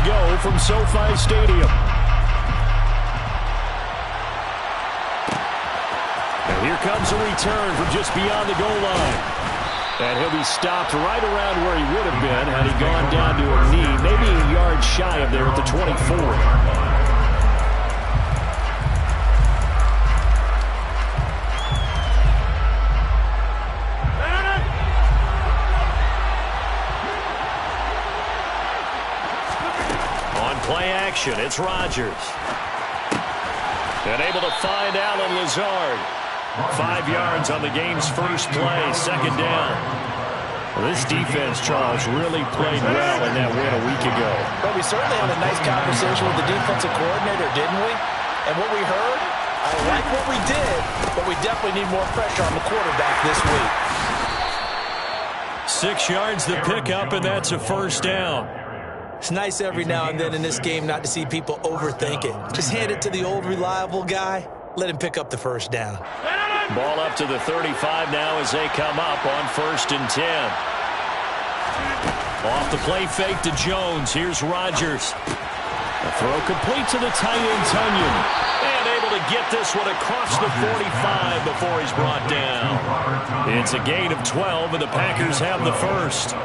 go from SoFi Stadium. And here comes a return from just beyond the goal line. And he'll be stopped right around where he would have been had he gone down to a knee, maybe a yard shy of there at the 24. Play action, it's Rodgers. And able to find Allen Lazard. 5 yards on the game's first play, second down. Well, this defense, Charles, really played well in that win a week ago. But we certainly had a nice conversation with the defensive coordinator, didn't we? And what we heard, I like what we did, but we definitely need more pressure on the quarterback this week. 6 yards the pickup, and that's a first down. It's nice every now and then in this game not to see people overthink it. Just hand it to the old reliable guy. Let him pick up the first down. Ball up to the 35 now as they come up on 1st and 10. Off the play fake to Jones. Here's Rodgers. The throw complete to the tight end, Tunyon. And able to get this one across the 45 before he's brought down. It's a gain of 12, and the Packers have the first.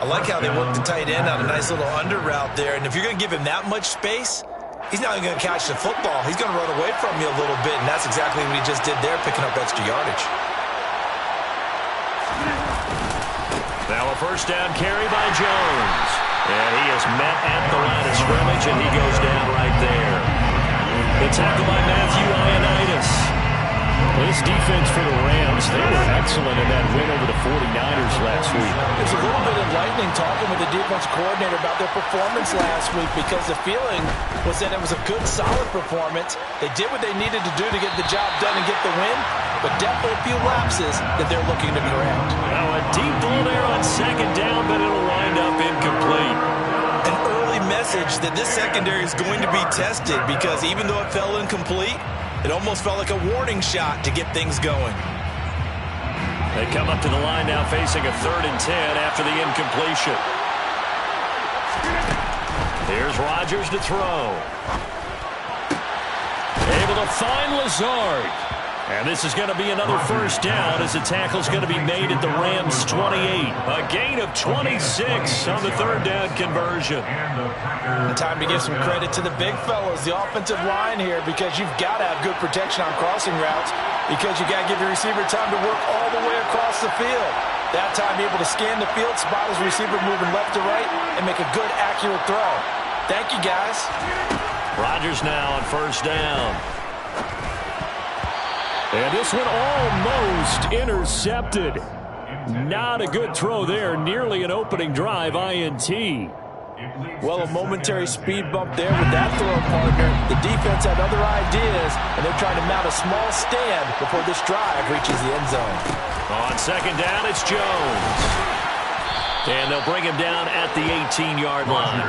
I like how they work the tight end on a nice little under route there. And if you're going to give him that much space, he's not even going to catch the football. He's going to run away from you a little bit, and that's exactly what he just did there, picking up extra yardage. Now a first down carry by Jones. And he is met at the line of scrimmage, and he goes down right there. The tackle by Matthew Ioannidis. This defense for the Rams, they were excellent in that win over the 49ers last week. It's a little bit enlightening talking with the defense coordinator about their performance last week, because the feeling was that it was a good, solid performance. They did what they needed to do to get the job done and get the win, but definitely a few lapses that they're looking to correct. Now a deep ball there on second down, but it'll wind up incomplete. An early message that this secondary is going to be tested, because even though it fell incomplete, it almost felt like a warning shot to get things going. They come up to the line now facing a 3rd and 10 after the incompletion. Here's Rodgers to throw. Able to find Lazard. And this is going to be another first down as the tackle's going to be made at the Rams' 28. A gain of 26 on the 3rd down conversion. And time to give some credit to the big fellas, the offensive line here, because you've got to have good protection on crossing routes, because you got to give your receiver time to work all the way across the field. That time, be able to scan the field, spot his receiver moving left to right, and make a good, accurate throw. Thank you, guys. Rodgers now on first down. And this one almost intercepted. Not a good throw there. Nearly an opening drive INT. Well, a momentary speed bump there with that throw, partner. The defense had other ideas, and they're trying to mount a small stand before this drive reaches the end zone. On second down, it's Jones. And they'll bring him down at the 18-yard line.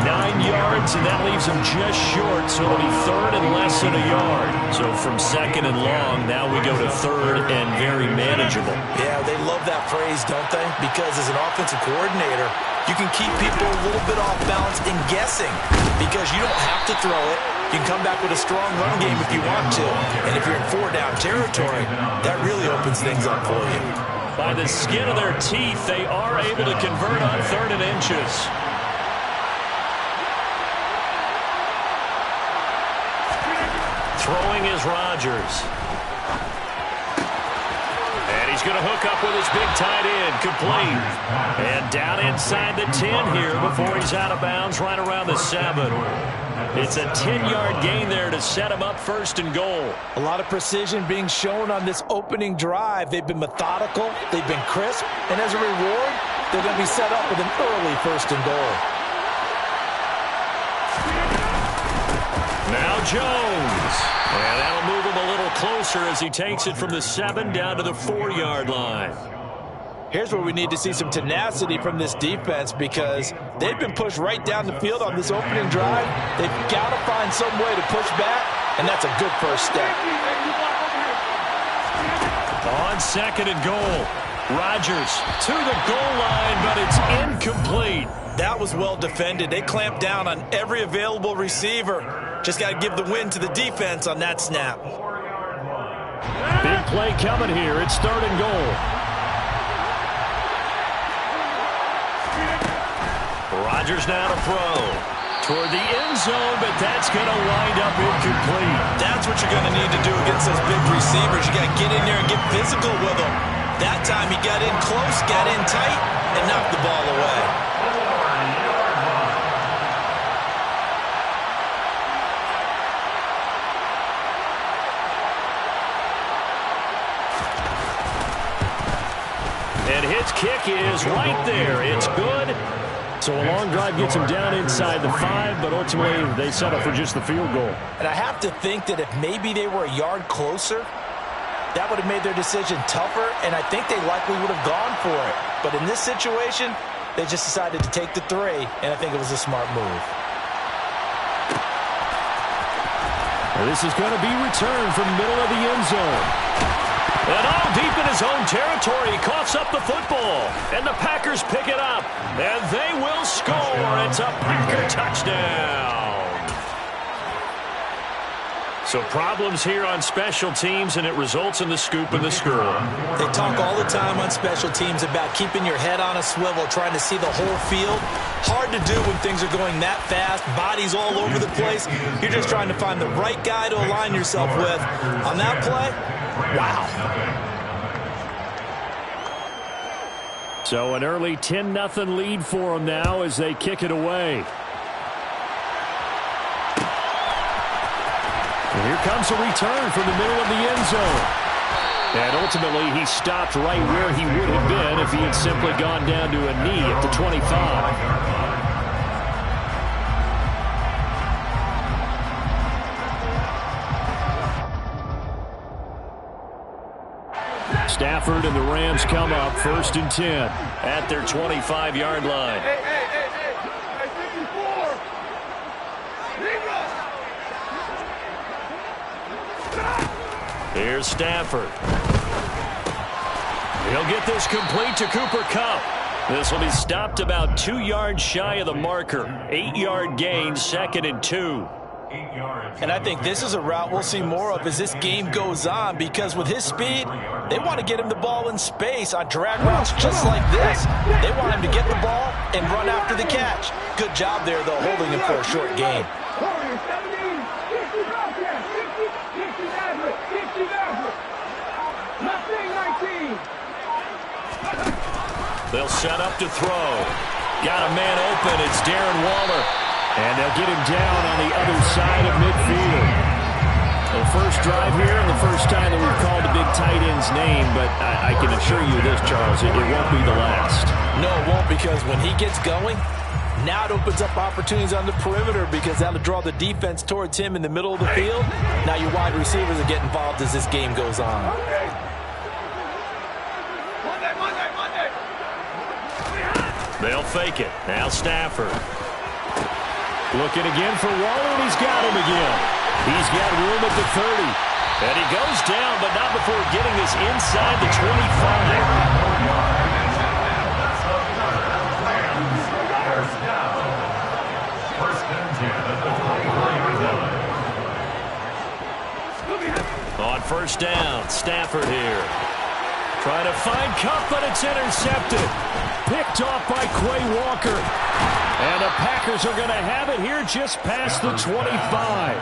9 yards, and that leaves him just short, so it'll be 3rd and less than a yard. So from 2nd and long, now we go to 3rd and very manageable. Yeah, they love that phrase, don't they? Because as an offensive coordinator, you can keep people a little bit off balance and guessing, because you don't have to throw it. You can come back with a strong run game if you want to. And if you're in 4-down territory, that really opens things up for you. By the skin of their teeth, they are able to convert on 3rd and inches. Throwing is Rodgers. And he's going to hook up with his big tight end, complete. And down inside the 10 here before he's out of bounds, right around the 7. It's a 10-yard gain there to set him up 1st and goal. A lot of precision being shown on this opening drive. They've been methodical, they've been crisp, and as a reward, they're going to be set up with an early 1st and goal. Now Jones. And that'll move him a little closer as he takes it from the 7 down to the 4-yard line. Here's where we need to see some tenacity from this defense, because they've been pushed right down the field on this opening drive. They've got to find some way to push back, and that's a good first step. On 2nd and goal, Rodgers to the goal line, but it's incomplete. That was well defended. They clamped down on every available receiver. Just got to give the win to the defense on that snap. Big play coming here. It's 3rd and goal. Rodgers now to throw. Toward the end zone, but that's going to wind up incomplete. That's what you're going to need to do against those big receivers. You got to get in there and get physical with them. That time he got in close, got in tight, and knocked the ball away. And his kick is right there. It's good. So a long drive gets him down inside the 5, but ultimately they settle for just the field goal. And I have to think that if maybe they were a yard closer, that would have made their decision tougher, and I think they likely would have gone for it. But in this situation, they just decided to take the 3, and I think it was a smart move. Well, this is going to be returned from the middle of the end zone. And all deep in his own territory, he coughs up the football. And the Packers pick it up. And they will score. It's a Packer touchdown. So problems here on special teams, and it results in the scoop and the score. They talk all the time on special teams about keeping your head on a swivel, trying to see the whole field. Hard to do when things are going that fast, bodies all over the place. You're just trying to find the right guy to align yourself with. On that play, wow. So an early 10-0 lead for them now as they kick it away. And here comes a return from the middle of the end zone. And ultimately, he stopped right where he would have been if he had simply gone down to a knee at the 25. Stafford and the Rams come up 1st and 10 at their 25-yard line. Here's Stafford. He'll get this complete to Cooper Kupp. This will be stopped about 2 yards shy of the marker. 8-yard gain, 2nd and 2. And I think this is a route we'll see more of as this game goes on, because with his speed, they want to get him the ball in space on drag routes just like this. They want him to get the ball and run after the catch. Good job there, though, holding him for a short gain. They'll set up to throw. Got a man open. It's Darren Waller. And they'll get him down on the other side of midfield. The first drive here and the first time that we've called the big tight end's name, but I can assure you this, Charles, it won't be the last. No, it won't, because when he gets going, now it opens up opportunities on the perimeter, because that'll draw the defense towards him in the middle of the field. Now your wide receivers will get involved as this game goes on. They'll fake it. Now Stafford. Looking again for Waller, and he's got him again. He's got room at the 30. And he goes down, but not before getting this inside the 25. On 1st down, Stafford here. Trying to find Kupp, but it's intercepted. Picked off by Quay Walker. And the Packers are going to have it here just past the 25.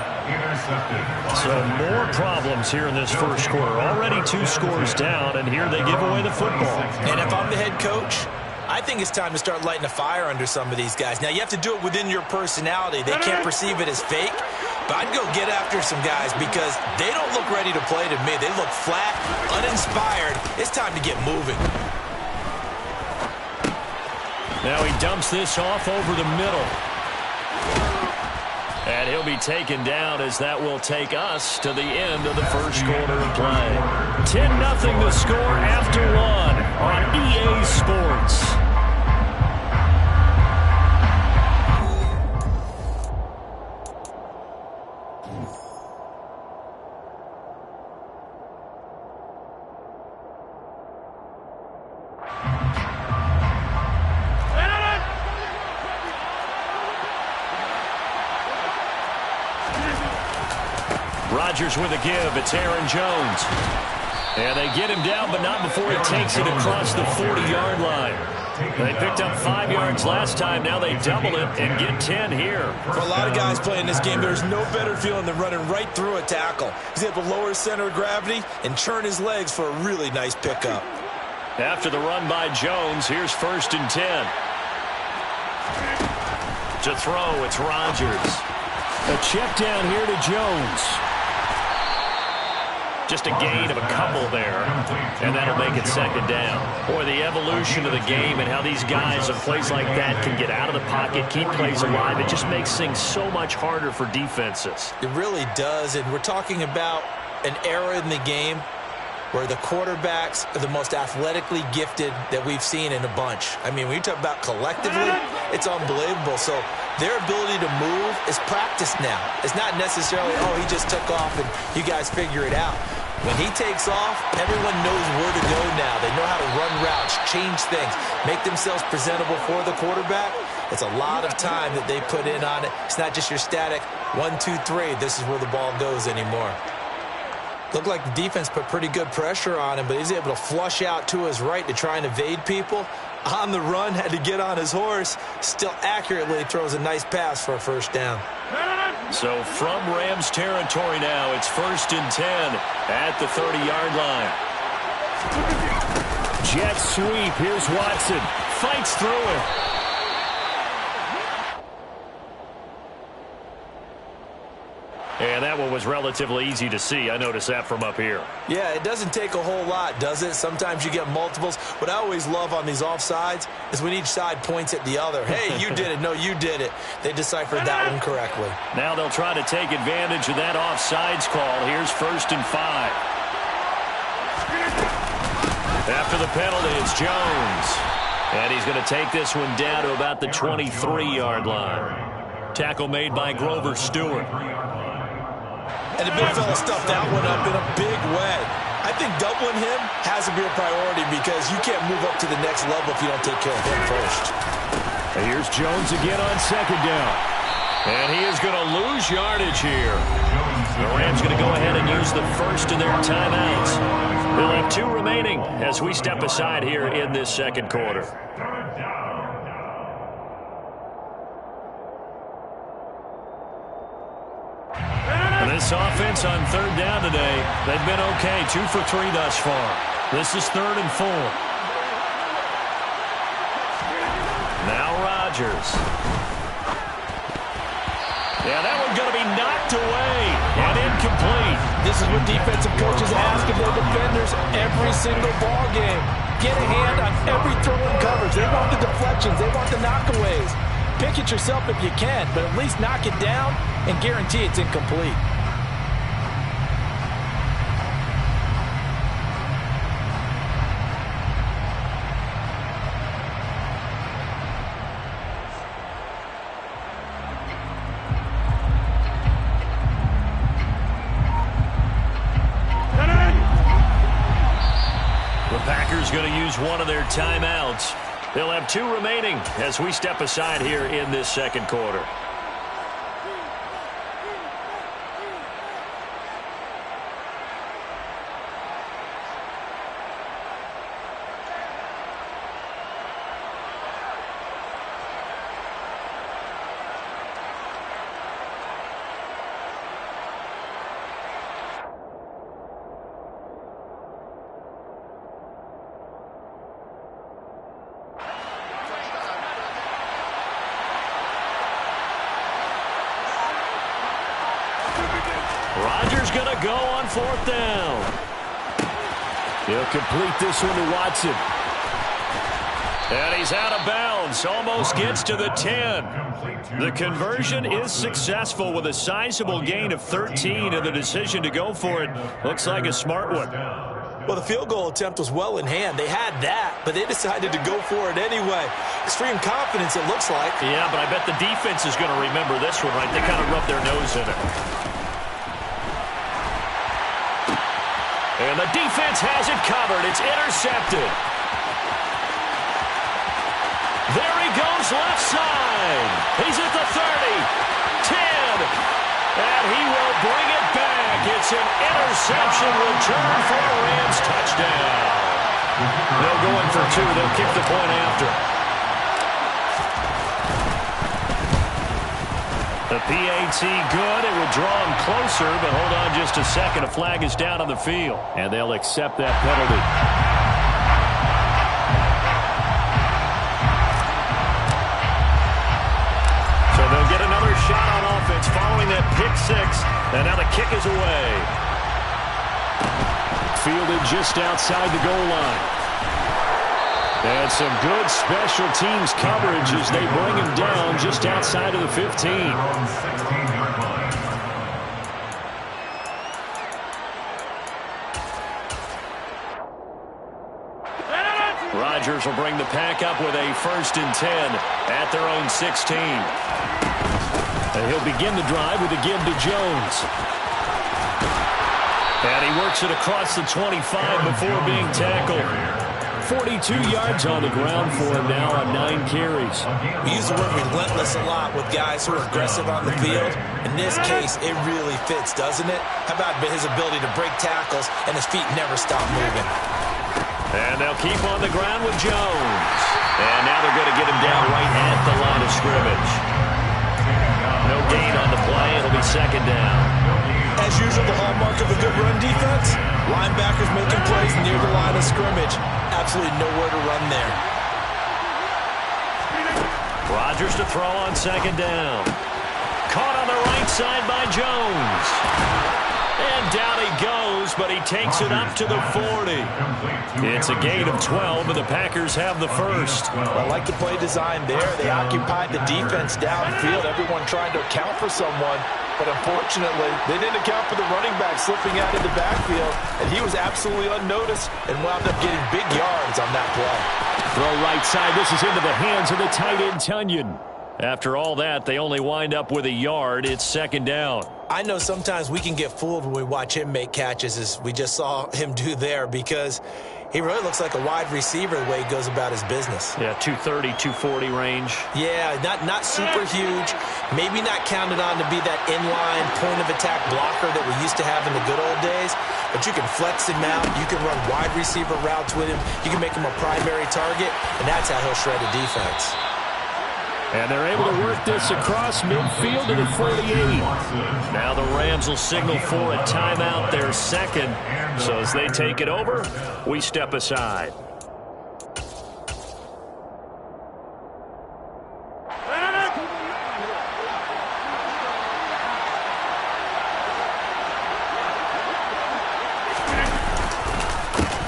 So more problems here in this first quarter. Already 2 scores down, and here they give away the football. And if I'm the head coach, I think it's time to start lighting a fire under some of these guys. Now, you have to do it within your personality. They can't perceive it as fake. But I'd go get after some guys, because they don't look ready to play to me. They look flat, uninspired. It's time to get moving. Now he dumps this off over the middle. And he'll be taken down, as that will take us to the end of the first quarter of play. 10-0 the score after 1 on EA Sports. Rodgers with a give. It's Aaron Jones. And they get him down, but not before he takes it across the 40-yard line. They picked up 5 yards last time. Now they double it and get 10 here. For a lot of guys playing this game, there's no better feeling than running right through a tackle. He's able to lower his center of gravity and churn his legs for a really nice pickup. After the run by Jones, here's 1st and 10. To throw, it's Rodgers. A check down here to Jones. Just a gain of a couple there, and that'll make it 2nd down. Boy, the evolution of the game and how these guys in plays like that can get out of the pocket, keep plays alive, it just makes things so much harder for defenses. It really does, and we're talking about an era in the game where the quarterbacks are the most athletically gifted that we've seen in a bunch. I mean, when you talk about collectively, it's unbelievable. So their ability to move is practiced now. It's not necessarily, oh, he just took off and you guys figure it out. When he takes off, everyone knows where to go now. They know how to run routes, change things, make themselves presentable for the quarterback. It's a lot of time that they put in on it. It's not just your static 1, 2, 3. This is where the ball goes anymore. Looked like the defense put pretty good pressure on him, but he's able to flush out to his right to try and evade people. On the run, had to get on his horse. Still accurately throws a nice pass for a 1st down. So from Rams territory now, it's 1st and 10 at the 30-yard line. Jet sweep. Here's Watson. Fights through it. And that one was relatively easy to see. I noticed that from up here. Yeah, it doesn't take a whole lot, does it? Sometimes you get multiples. What I always love on these offsides is when each side points at the other. Hey, you did it. No, you did it. They deciphered that one correctly. Now they'll try to take advantage of that offsides call. Here's 1st and 5. After the penalty, it's Jones. And he's going to take this one down to about the 23-yard line. Tackle made by Grover Stewart. And the big fella stuffed that one up in a big way. I think doubling him has to be a priority because you can't move up to the next level if you don't take care of him first. And here's Jones again on 2nd down. And he is going to lose yardage here. The Rams going to go ahead and use the first of their timeouts. They'll have 2 remaining as we step aside here in this 2nd quarter. This offense on 3rd down today, they've been okay. 2 for 3 thus far. This is 3rd and 4. Now Rodgers. Yeah, that one's going to be knocked away and incomplete. This is what defensive coaches ask of their defenders every single ball game. Get a hand on every throw and coverage. They want the deflections. They want the knockaways. Pick it yourself if you can, but at least knock it down and guarantee it's incomplete. Going to use one of their timeouts. They'll have 2 remaining as we step aside here in this 2nd quarter. Rodgers going to go on 4th down. He'll complete this one to Watson. And he's out of bounds. Almost gets to the 10. The conversion is successful with a sizable gain of 13, and the decision to go for it looks like a smart one. Well, the field goal attempt was well in hand. They had that, but they decided to go for it anyway. Extreme confidence, it looks like. Yeah, but I bet the defense is going to remember this one, right? They kind of rubbed their nose in it. And the defense has it covered. It's intercepted. There he goes left side. He's at the 30, 10, and he will bring it back. It's It's an interception, return for a Rams touchdown. They'll go in for two. They'll kick the point after. The PAT good. It would draw him closer, but hold on just a second. A flag is down on the field, and they'll accept that penalty. So they'll get another shot on offense following that pick six, and now the kick is away. Fielded just outside the goal line. And some good special teams coverage as they bring him down just outside of the 15. Rodgers will bring the pack up with a 1st and 10 at their own 16. And he'll begin the drive with a give to Jones. And he works it across the 25 before being tackled. 42 yards on the ground for him now on 9 carries. We use the word relentless a lot with guys who are aggressive on the field. In this case, it really fits, doesn't it? How about his ability to break tackles and his feet never stop moving? And they'll keep on the ground with Jones. And now they're going to get him down right at the line of scrimmage. No gain on the play. It'll be 2nd down. As usual, the hallmark of a good run defense, linebackers making plays near the line of scrimmage. Absolutely nowhere to run there. Rodgers to throw on 2nd down. Caught on the right side by Jones. And down he goes, but he takes it up to the 40. It's a gain of 12, and the Packers have the first. I like the play design there. They occupied the defense downfield. Everyone trying to account for someone. But unfortunately, they didn't account for the running back slipping out in the backfield, and he was absolutely unnoticed and wound up getting big yards on that play. Throw right side. This is into the hands of the tight end, Tunyon. After all that, they only wind up with a yard. It's 2nd down. I know sometimes we can get fooled when we watch him make catches, as we just saw him do there, because he really looks like a wide receiver the way he goes about his business. Yeah, 230, 240 range. Yeah, not super huge. Maybe not counted on to be that inline point-of-attack blocker that we used to have in the good old days. But you can flex him out. You can run wide receiver routes with him. You can make him a primary target, and that's how he'll shred a defense. And they're able to work this across midfield to the 48. Now the Rams will signal for a timeout, their 2nd. So as they take it over, we step aside.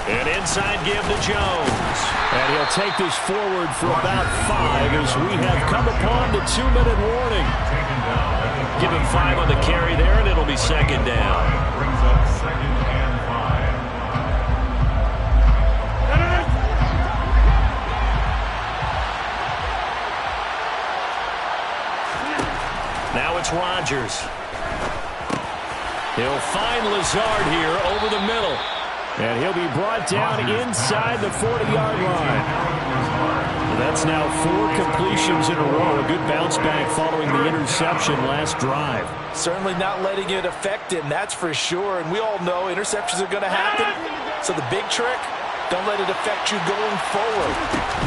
An inside give to Jones. And he'll take this forward for about 5 as we have come upon the 2-minute warning. Give him 5 on the carry there, and it'll be 2nd down. Brings up 2nd and 5. Now it's Rodgers. He'll find Lazard here over the middle. And he'll be brought down inside the 40-yard line. That's now 4 completions in a row. A good bounce back following the interception last drive. Certainly not letting it affect him, that's for sure. And we all know interceptions are going to happen. So the big trick, don't let it affect you going forward.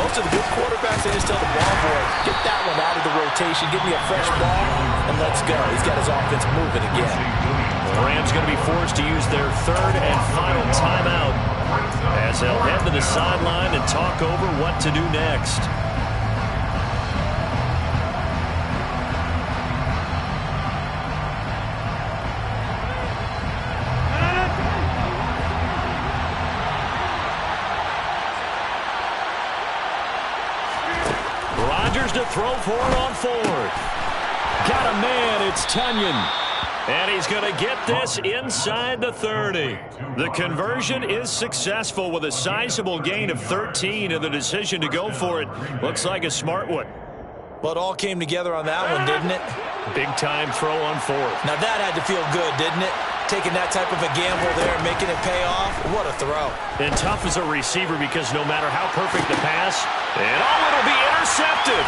Most of the good quarterbacks, they just tell the ball boy, get that one out of the rotation, give me a fresh ball, and let's go. He's got his offense moving again. The Rams going to be forced to use their 3rd and final timeout as they'll head to the sideline and talk over what to do next. Rodgers to throw for it on 4th. Got a man, it's Tunyon. And he's going to get this inside the 30. The conversion is successful with a sizable gain of 13, and the decision to go for it looks like a smart one. Well, it all came together on that one, didn't it? Big-time throw on 4th. Now that had to feel good, didn't it? Taking that type of a gamble there and making it pay off. What a throw. And tough as a receiver because no matter how perfect the pass, and it'll be intercepted.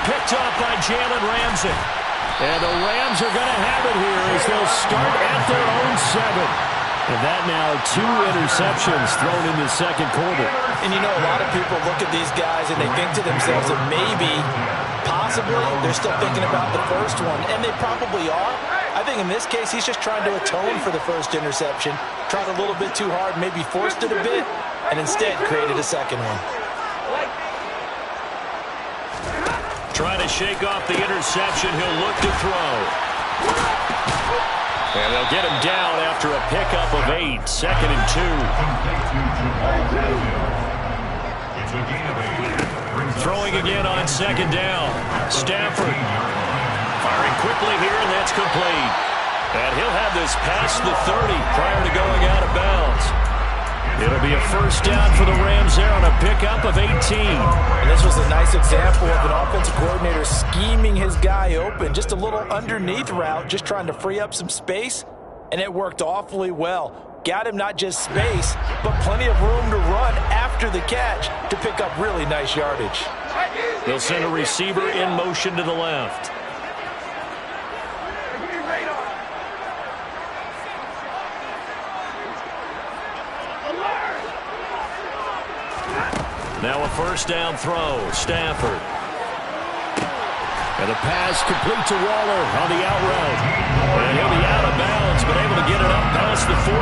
Picked off by Jalen Ramsey. And the Rams are going to have it here as they'll start at their own 7. And that now 2 interceptions thrown in the second quarter. And you know, a lot of people look at these guys and they think to themselves that maybe, possibly, they're still thinking about the first one. And they probably are. I think in this case, he's just trying to atone for the first interception. Tried a little bit too hard, maybe forced it a bit, and instead created a second one. Trying to shake off the interception. He'll look to throw. And they'll get him down after a pickup of 8. 2nd and 2. Throwing again on 2nd down. Stafford firing quickly here, and that's complete. And he'll have this past the 30 prior to going out of bounds. It'll be a first down for the Rams there on a pickup of 18. And this was a nice example of an offensive coordinator scheming his guy open. Just a little underneath route, just trying to free up some space, and it worked awfully well. Got him not just space, but plenty of room to run after the catch to pick up really nice yardage. They'll send a receiver in motion to the left. Now a first down throw. Stafford. And the pass complete to Waller on the out route. And he'll be out of bounds, but able to get it up past the 45.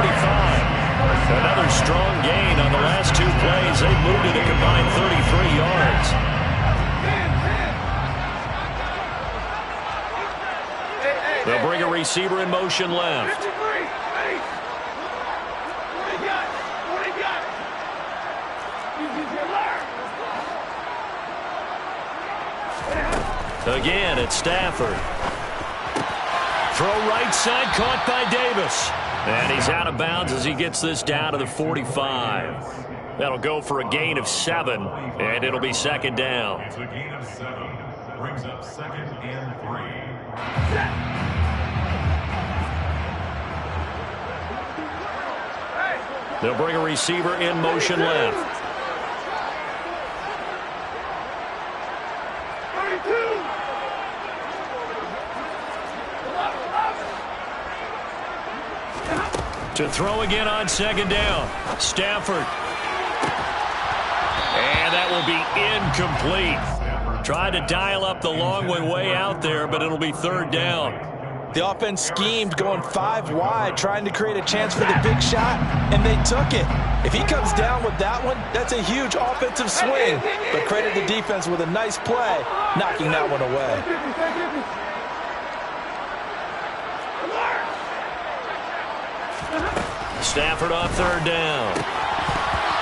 Another strong gain on the last 2 plays. They've moved it a combined 33 yards. They'll bring a receiver in motion left. Again, it's Stafford. Throw right side, caught by Davis. And he's out of bounds as he gets this down to the 45. That'll go for a gain of 7, and it'll be 2nd down. It's a gain of 7. Brings up 2nd and 3. They'll bring a receiver in motion left. To throw again on 2nd down. Stafford. And that will be incomplete. Tried to dial up the long way out there, but it'll be 3rd down. The offense schemed going 5 wide, trying to create a chance for the big shot, and they took it. If he comes down with that one, that's a huge offensive swing. But credit the defense with a nice play, knocking that one away. Stafford on 3rd down.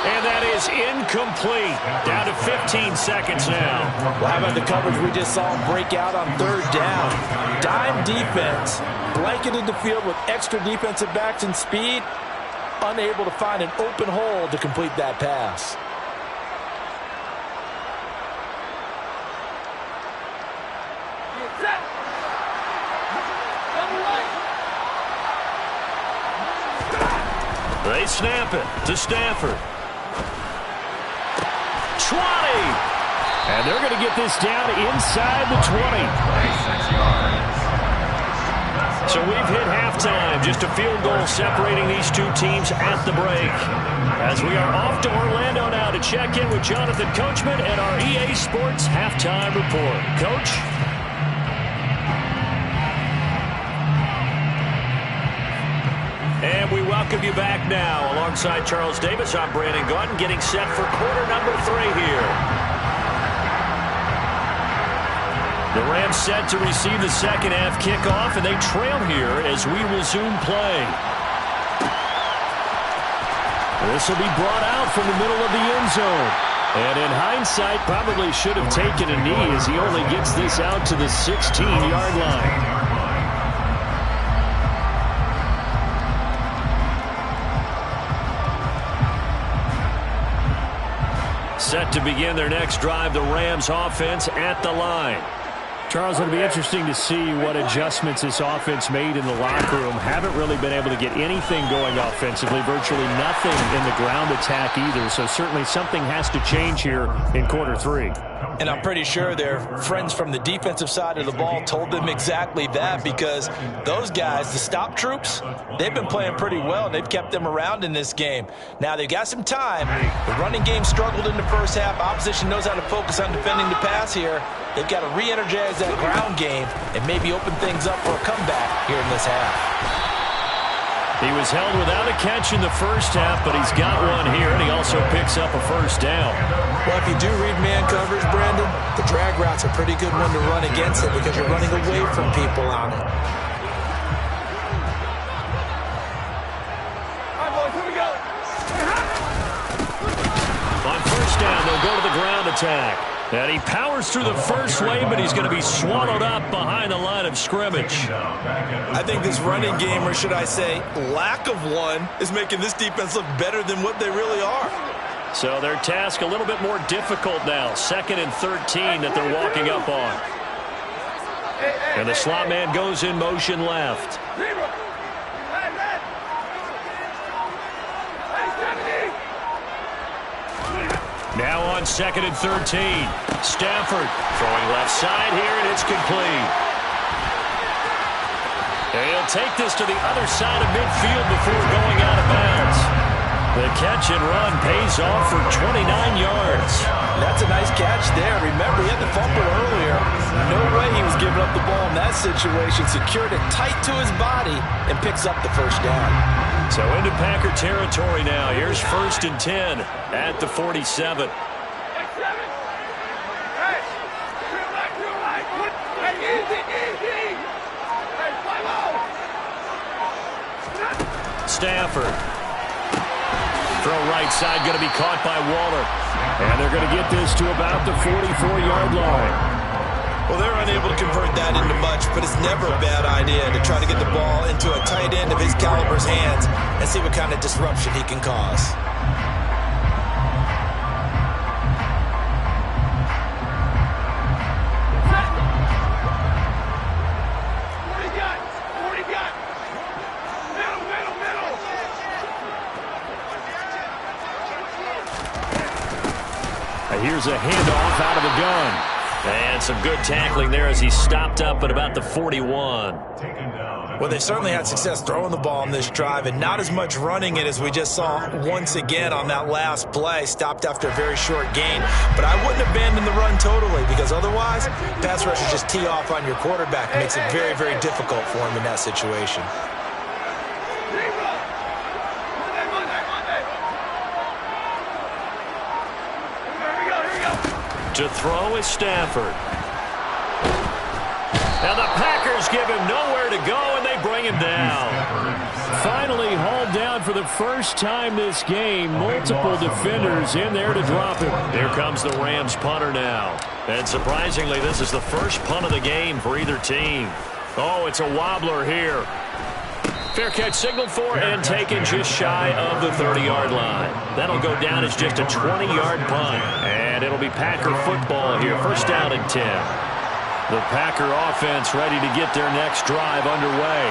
And that is incomplete. Down to 15 seconds now. Well, how about the coverage we just saw him break out on 3rd down? Dime defense, blanketed the field with extra defensive backs and speed, unable to find an open hole to complete that pass. They snap it to Stafford. 20. And they're going to get this down inside the 20. So we've hit halftime. Just a field goal separating these 2 teams at the break. As we are off to Orlando now to check in with Jonathan Coachman and our EA Sports halftime report. Coach? And we welcome you back now. Alongside Charles Davis, I'm Brandon Gaudin, getting set for quarter number 3 here. The Rams set to receive the second half kickoff, and they trail here as we resume play. This will be brought out from the middle of the end zone. And in hindsight, probably should have taken a knee as he only gets this out to the 16-yard line. Set to begin their next drive, the Rams offense at the line. Charles, it'll be interesting to see what adjustments this offense made in the locker room. Haven't really been able to get anything going offensively, virtually nothing in the ground attack either. So certainly something has to change here in quarter three. And I'm pretty sure their friends from the defensive side of the ball told them exactly that, because those guys, the stop troops, they've been playing pretty well. They've kept them around in this game. Now they've got some time. The running game struggled in the first half. Opposition knows how to focus on defending the pass here. They've got to re-energize that ground game and maybe open things up for a comeback here in this half. He was held without a catch in the first half, but he's got one here, and he also picks up a first down. Well, if you do read man coverage, Brandon, the drag route's a pretty good one to run against it because you're running away from people on it. All right, boys, here we go. On first down, they'll go to the ground attack. And he powers through the first wave, but he's going to be swallowed up behind the line of scrimmage. I think this running game, or should I say lack of one, is making this defense look better than what they really are. So their task a little bit more difficult now. 2nd and 13 that they're walking up on. And the slot man goes in motion left. Now on 2nd and 13. Stafford throwing left side here, and it's complete. And he'll take this to the other side of midfield before going out of bounds. The catch and run pays off for 29 yards. That's a nice catch there. Remember, he had the fumble earlier. No way he was giving up the ball in that situation. Secured it tight to his body and picks up the first down. So into Packer territory now. Here's 1st and 10 at the 47. Stafford. Throw right side, going to be caught by Waller. And they're going to get this to about the 44-yard line. Well, they're unable to convert that into much, but it's never a bad idea to try to get the ball into a tight end of his caliber's hands and see what kind of disruption he can cause. Here's a handoff out of the gun. And some good tackling there as he stopped up at about the 41. Well, they certainly had success throwing the ball on this drive, and not as much running it as we just saw once again on that last play. Stopped after a very short gain. But I wouldn't abandon the run totally, because otherwise, pass rushers just tee off on your quarterback. It makes it very, very difficult for him in that situation. To throw is Stafford. Now the Packers give him nowhere to go, and they bring him down. Finally hauled down for the first time this game. Multiple defenders in there to drop him. Here comes the Rams punter now. And surprisingly, this is the first punt of the game for either team. Oh, it's a wobbler here. Fair catch signaled for and taken just shy of the 30-yard line. That'll go down as just a 20-yard punt. And it'll be Packer football here. 1st down and 10. The Packer offense ready to get their next drive underway.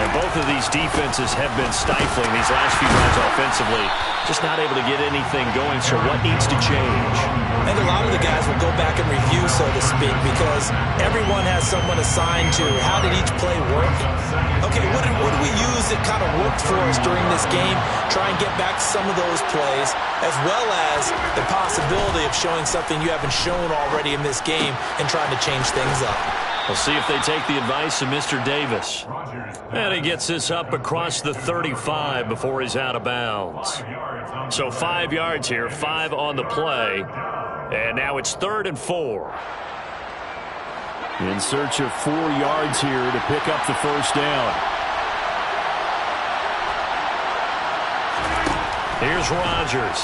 And both of these defenses have been stifling these last few drives offensively. Just not able to get anything going, so what needs to change? I think a lot of the guys will go back and review, so to speak, because everyone has someone assigned to how did each play work. Okay, what did we use that kind of worked for us during this game? Try and get back to some of those plays, as well as the possibility of showing something you haven't shown already in this game and trying to change things up. We'll see if they take the advice of Mr. Davis. And he gets this up across the 35 before he's out of bounds. So 5 yards here, 5 on the play. And now it's 3rd and 4. In search of 4 yards here to pick up the first down. Here's Rodgers.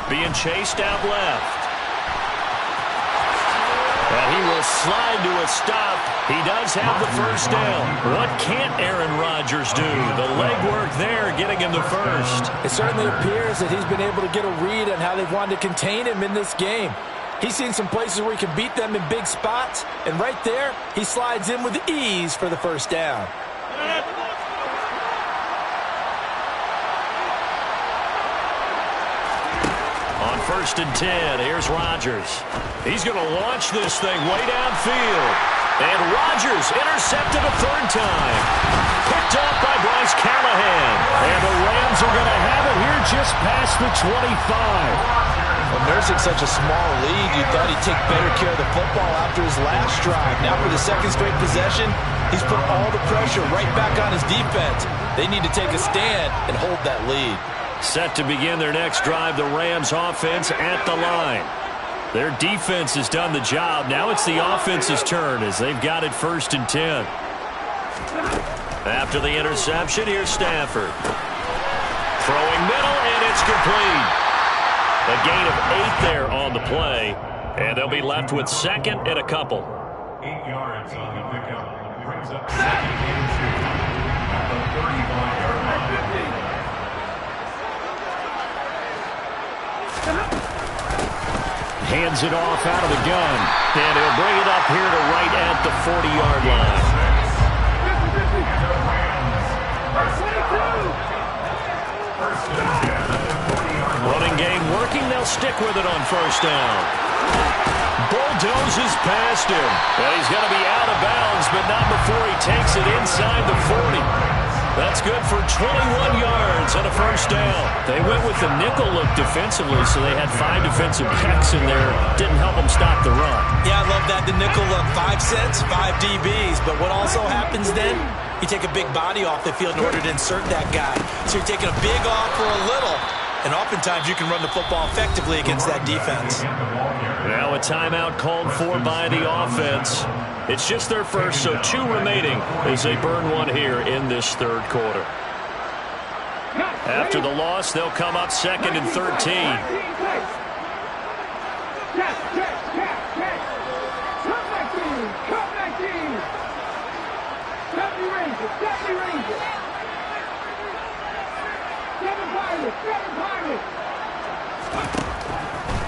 Being chased out left. And he will slide to a stop. He does have the first down. What can't Aaron Rodgers do? The legwork there getting him the first. It certainly appears that he's been able to get a read on how they've wanted to contain him in this game. He's seen some places where he can beat them in big spots, and right there, he slides in with ease for the first down. On 1st and 10, here's Rodgers. He's going to launch this thing way downfield. And Rodgers intercepted a 3rd time. Picked off by Bryce Callahan. And the Rams are going to have it here just past the 25. Well, nursing such a small lead, you thought he'd take better care of the football after his last drive. Now for the 2nd straight possession, he's put all the pressure right back on his defense. They need to take a stand and hold that lead. Set to begin their next drive, the Rams offense at the line. Their defense has done the job. Now it's the offense's turn as they've got it 1st and 10. After the interception, here's Stafford. Throwing middle, and it's complete. A gain of 8 there on the play, and they'll be left with 2nd and a couple. 8 yards on the pickup. Brings up 2nd and 2 at the 35-yard line. Hands it off out of the gun, and he'll bring it up here to right at the 40-yard line. Running game working. They'll stick with it on 1st down. Bulldozes past him. And he's going to be out of bounds, but not before he takes it inside the 40. That's good for 21 yards and a 1st down. They went with the nickel look defensively, so they had 5 defensive backs in there. Didn't help them stop the run. Yeah, I love that. The nickel look, 5 cents, 5 DBs. But what also happens then, you take a big body off the field in order to insert that guy. So you're taking a big off for a little. And oftentimes you can run the football effectively against that defense. Now a timeout called for by the offense. It's just their first, so 2 remaining as they burn one here in this 3rd quarter. After the loss, they'll come up 2nd and 13.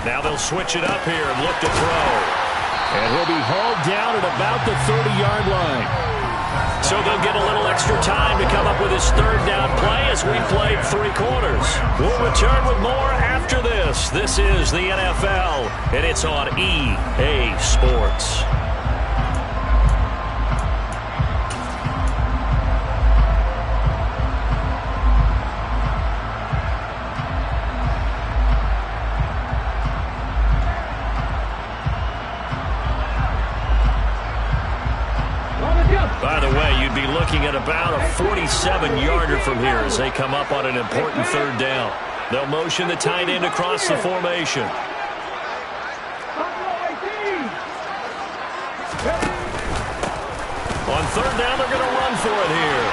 Now they'll switch it up here and look to throw. And he'll be hauled down at about the 30-yard line. So they'll get a little extra time to come up with his 3rd down play as we played 3 quarters. We'll return with more after this. This is the NFL, and it's on EA Sports. By the way, you'd be looking at about a 47-yarder from here as they come up on an important 3rd down. They'll motion the tight end across the formation. On 3rd down, they're going to run for it here.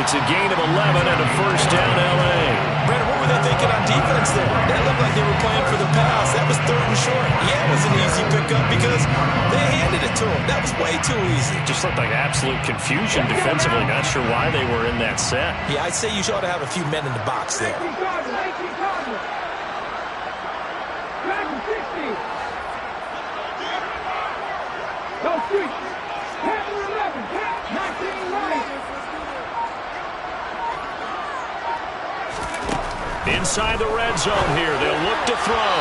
It's a gain of 11 and a 1st down, L.A. Brandon, what were they thinking on defense there? That looked like they were playing for the pass. That was 3rd and short. Yeah, it was an easy pickup because they handed it to him. That was way too easy. Just looked like absolute confusion defensively. Not sure why they were in that set. Yeah, I'd say you ought to have a few men in the box there. Inside the red zone here, they'll look to throw,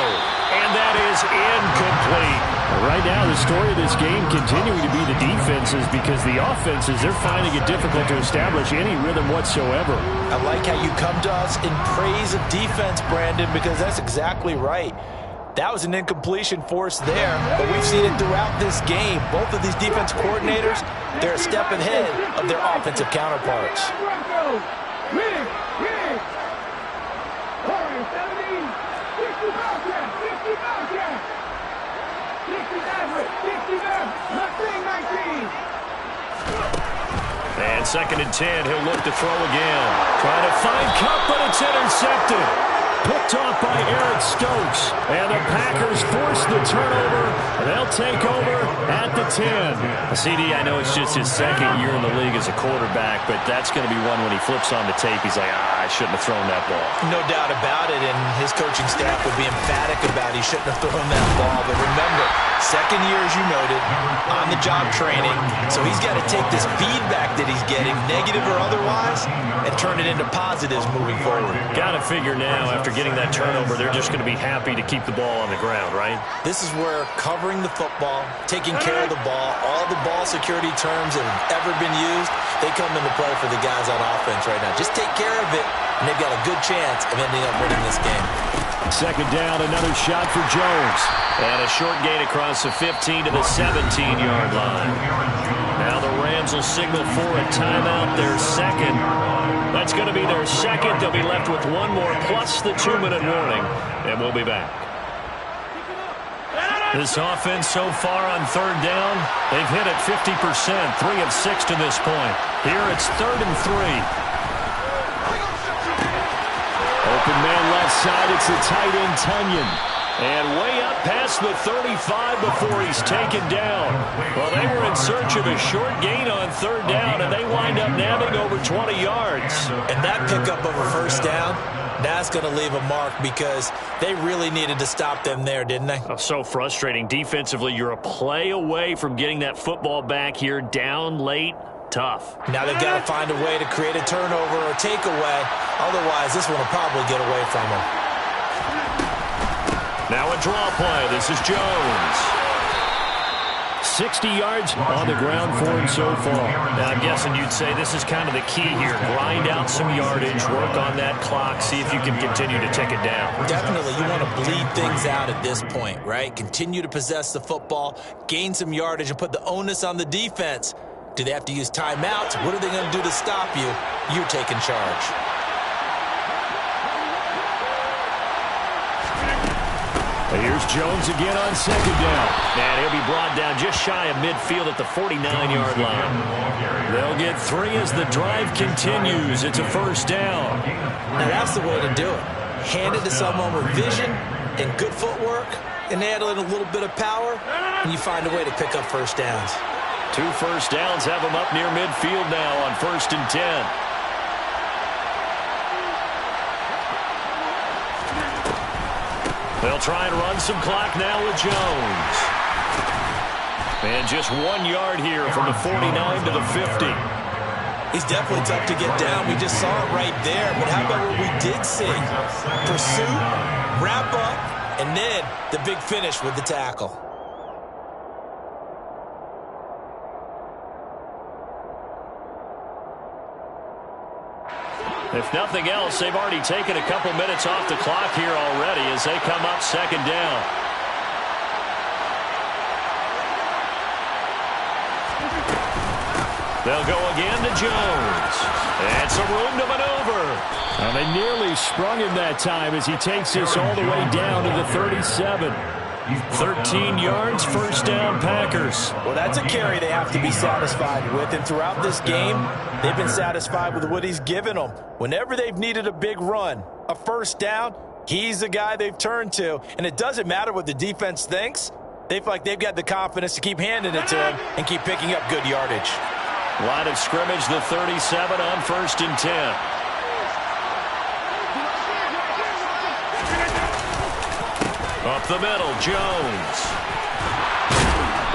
and that is incomplete. Right now, the story of this game continuing to be the defenses because the offenses, they're finding it difficult to establish any rhythm whatsoever. I like how you come to us in praise of defense, Brandon, because that's exactly right. That was an incompletion forced there, but we've seen it throughout this game. Both of these defense coordinators, they're a step ahead of their offensive counterparts. And 2nd and 10, he'll look to throw again. Trying to find Cup, but it's intercepted. Picked off by Eric Stokes. And the Packers force the turnover. They'll take over at the 10. CD, I know it's just his second year in the league as a quarterback, but that's going to be one when he flips on the tape. He's like, I shouldn't have thrown that ball. No doubt about it, and his coaching staff would be emphatic about he shouldn't have thrown that ball. But remember, second year, as you noted, on-the-job training, so he's got to take this feedback that he's getting, negative or otherwise, and turn it into positives moving forward. Got to figure now, after getting that turnover, they're just going to be happy to keep the ball on the ground, right? This is where covering the football, taking care of the ball, all the ball security terms that have ever been used, they come into play for the guys on offense right now. Just take care of it, and they've got a good chance of ending up winning this game. Second down, another shot for Jones. And a short gain across the 15 to the 17-yard line. Now the Rams will signal for a timeout, their second. That's going to be their second. They'll be left with one more plus the 2-minute warning, and we'll be back. This offense so far on third down, they've hit it 50%, 3 of 6 to this point. Here it's 3rd and 3. Open man left side, it's the tight end, Tunyon. And way up past the 35 before he's taken down. Well, they were in search of a short gain on third down, and they wind up nabbing over 20 yards. And that pickup of a first down, that's going to leave a mark because they really needed to stop them there, didn't they? Oh, so frustrating. Defensively, you're a play away from getting that football back here, down late. Tough. Now they've got to find a way to create a turnover or takeaway. Otherwise, this one will probably get away from them. Now a draw play. This is Jones. 60 yards on the ground for him so far. Now I'm guessing you'd say this is kind of the key here. Grind out some yardage, work on that clock, see if you can continue to take it down. Definitely, you want to bleed things out at this point, right? Continue to possess the football, gain some yardage, and put the onus on the defense. Do they have to use timeouts? What are they going to do to stop you? You're taking charge. Here's Jones again on second down. And he'll be brought down just shy of midfield at the 49-yard line. They'll get 3 as the drive continues. It's a first down. Now that's the way to do it. Hand it to someone with vision and good footwork, and add in a little bit of power, and you find a way to pick up first downs. 2 first downs have them up near midfield now on 1st and 10. They'll try and run some clock now with Jones. And just 1 yard here from the 49 to the 50. He's definitely tough to get down. We just saw it right there. But how about what we did see? Pursuit, wrap up, and then the big finish with the tackle. If nothing else, they've already taken a couple minutes off the clock here already as they come up second down. They'll go again to Jones. And some room to maneuver. And they nearly sprung him that time as he takes this all the way down to the 37. 13 yards, first down, Packers. Well, that's a carry they have to be satisfied with. And throughout this game, they've been satisfied with what he's given them. Whenever they've needed a big run, a first down, he's the guy they've turned to. And it doesn't matter what the defense thinks. They feel like they've got the confidence to keep handing it to him and keep picking up good yardage. Line of scrimmage, the 37 on 1st and 10. Up the middle, Jones.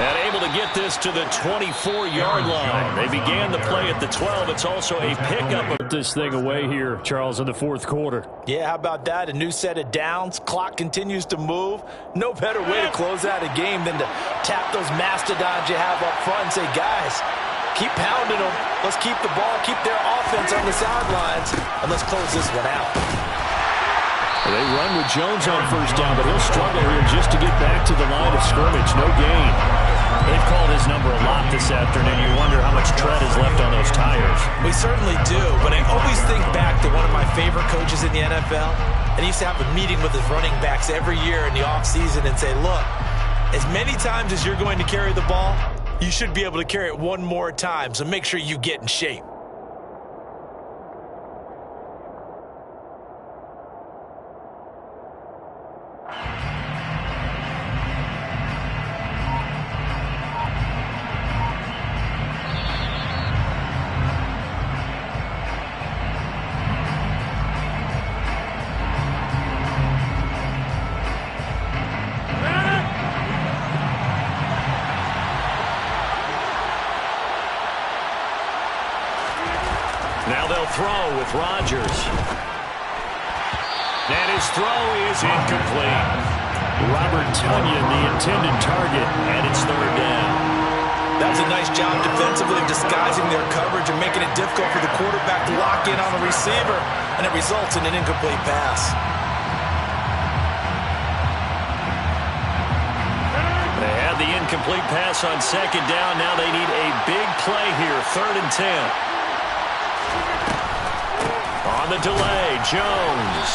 And able to get this to the 24-yard line. They began the play at the 12. It's also a pickup. Put this thing away here, Charles, in the 4th quarter. Yeah, how about that? A new set of downs. Clock continues to move. No better way to close out a game than to tap those mastodons you have up front and say, guys, keep pounding them. Let's keep the ball, keep their offense on the sidelines, and let's close this one out. They run with Jones on first down, but he'll struggle here just to get back to the line of scrimmage. No gain. They've called his number a lot this afternoon. You wonder how much tread is left on those tires. We certainly do, but I always think back to one of my favorite coaches in the NFL, and he used to have a meeting with his running backs every year in the offseason and say, look, as many times as you're going to carry the ball, you should be able to carry it one more time, so make sure you get in shape. throw with Rodgers. And his throw is incomplete. Robert Tonyan, the intended target, and it's third down. That was a nice job defensively of disguising their coverage and making it difficult for the quarterback to lock in on the receiver, and it results in an incomplete pass. They had the incomplete pass on second down. Now they need a big play here, 3rd and 10. On the delay, Jones.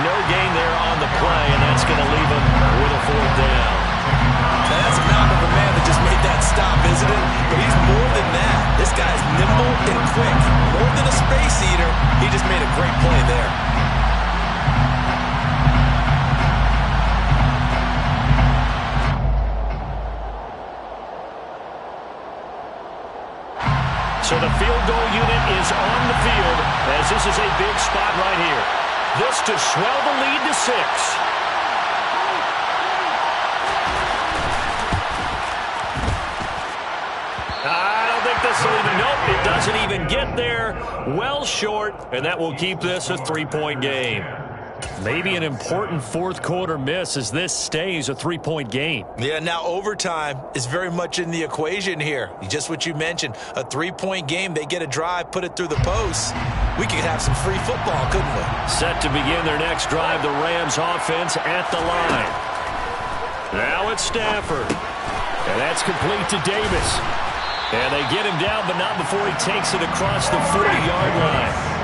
No gain there on the play, and that's going to leave him with a 4th down. Now that's a mountain of a man that just made that stop, isn't it? But he's more than that. This guy's nimble and quick. More than a space eater, he just made a great play there. So the field goal unit is on the field as this is a big spot right here. This to swell the lead to 6. I don't think this will even, nope, it doesn't even get there. Well short, and that will keep this a 3-point game. Maybe an important 4th quarter miss as this stays a 3-point game. Yeah, now overtime is very much in the equation here. Just what you mentioned, a 3-point game. They get a drive, put it through the posts. We could have some free football, couldn't we? Set to begin their next drive, the Rams offense at the line. Now it's Stafford. And that's complete to Davis. And they get him down, but not before he takes it across the 40-yard line.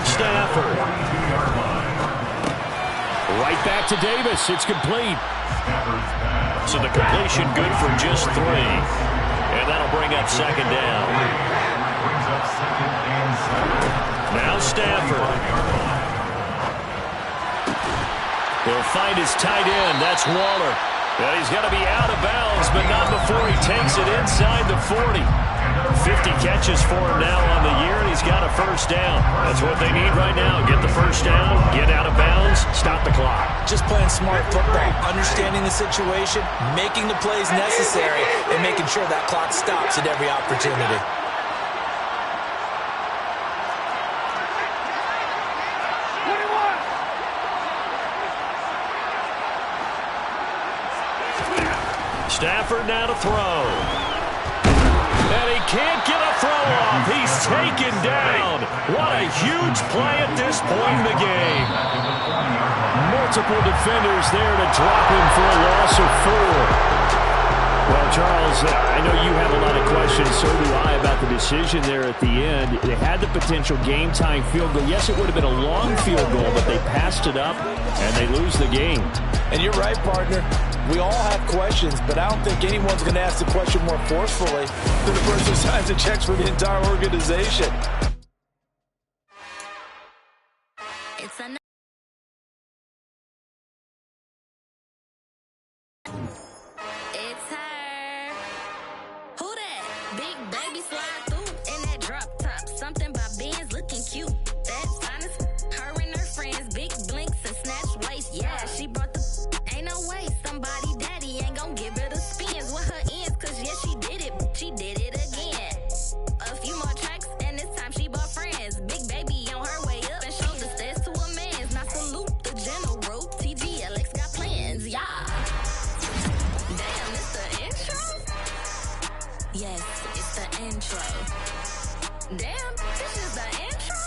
Stafford. Right back to Davis. It's complete. So the completion good for just 3. And that'll bring up 2nd down. Now Stafford. He'll find his tight end. That's Waller. And he's got to be out of bounds, but not before he takes it inside the 40. 50 catches for him now on the year, and he's got a 1st down. That's what they need right now. Get the 1st down, get out of bounds, stop the clock. Just playing smart football, understanding the situation, making the plays necessary, and making sure that clock stops at every opportunity. Stafford now to throw. And he can't get a throw off. He's taken down. What a huge play at this point in the game. Multiple defenders there to drop him for a loss of 4. Well, Charles, I know you have a lot of questions, so do I, about the decision there at the end. They had the potential game-tying field goal. Yes, it would have been a long field goal, but they passed it up, and they lose the game. And you're right, partner. We all have questions, but I don't think anyone's going to ask the question more forcefully than the person who signs the checks for the entire organization. It's her. Who that? Big baby slide through in that drop top. Something by Benz looking cute. That's honest. Her and her friends, big blinks and snatch waist. Yeah, she brought the. Ain't no way somebody daddy ain't gonna give her the spins with her ends. Cause yeah, she did it. She did it again. A few more tracks and this time she bought friends. Big baby on her way up and showed the stairs to a man's. Now salute the general. TGLX got plans. Yeah. Damn, it's the intro? Yes, it's the intro. Damn, this is the intro?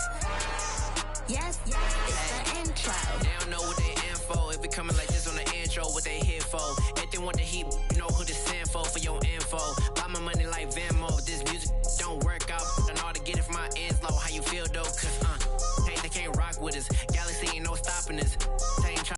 Yes, it's the intro. They don't know what they in for. If it coming like this on the intro, what they here for? If they want the heat, you know who to send for your info. Buy my money like Venmo. This music don't work out. I know how to get it from my ends low. How you feel though? Cause, hey, they can't rock with us. Galaxy ain't no stopping us.